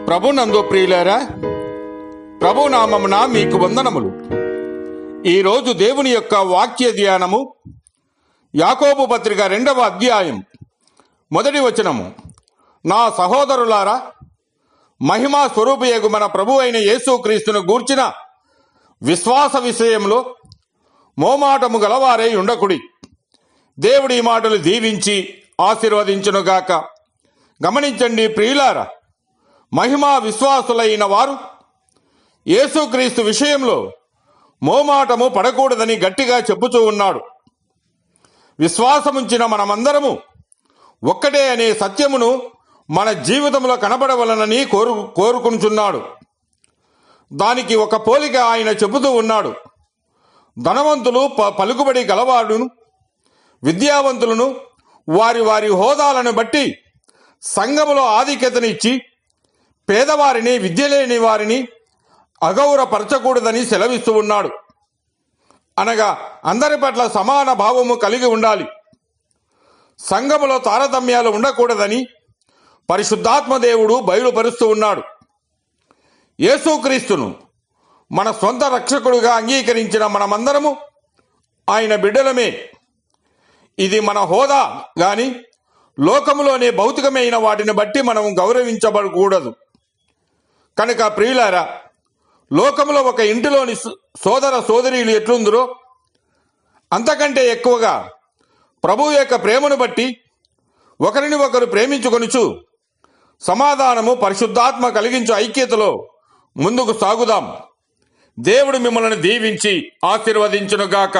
ప్రభునందు ప్రియులారా, ప్రభు నామమున మీకు వందనములు. ఈరోజు దేవుని యొక్క వాక్య ధ్యానము యాకోబు పత్రిక 2వ అధ్యాయం 1వ వచనము. నా సహోదరులారా, మహిమా స్వరూపియగు మన ప్రభు అయిన యేసుక్రీస్తును గూర్చిన విశ్వాస విషయంలో మోమాటము గలవారై ఉండకుడి. దేవుడి ఈ మాటలు దీవించి ఆశీర్వదించునుగాక. గమనించండి ప్రియులారా, మహిమా విశ్వాసులైన వారు యేసుక్రీస్తు విషయంలో మోమాటము పడకూడదని గట్టిగా చెప్పుతూ ఉన్నాడు. విశ్వాసముంచిన మనమందరము ఒక్కటే అనే సత్యమును మన జీవితంలో కనబడవలనని కోరుకుంటున్నాడు. దానికి ఒక పోలిక ఆయన చెబుతూ ఉన్నాడు. ధనవంతులు పలుకుబడి గలవాడును విద్యావంతులను వారి వారి హోదాలను బట్టి సంఘములో ఆధిక్యతనిచ్చి పేదవారిని, విద్య లేని వారిని అగౌరవపరచకూడదని సెలవిస్తూ ఉన్నాడు. అనగా అందరి పట్ల సమాన భావము కలిగి ఉండాలి. సంఘములో తారతమ్యాలు ఉండకూడదని పరిశుద్ధాత్మ దేవుడు బయలుపరుస్తూ ఉన్నాడు. యేసుక్రీస్తును మన సొంత రక్షకుడుగా అంగీకరించిన మనమందరము ఆయన బిడ్డలమే. ఇది మన హోదా గాని లోకములోనే భౌతికమైన వాటిని బట్టి మనం గౌరవించబడకూడదు. కనుక ప్రియులారా, లోకములో ఒక ఇంటిలోని సోదర సోదరీలు ఎట్లుందరో అంతకంటే ఎక్కువగా ప్రభువు యొక్క ప్రేమను బట్టి ఒకరిని ఒకరు ప్రేమించుకొనుచు సమాధానము, పరిశుద్ధాత్మ కలిగించు ఐక్యతలో ముందుకు సాగుదాం. దేవుడు మిమ్మల్ని దీవించి ఆశీర్వదించునుగాక.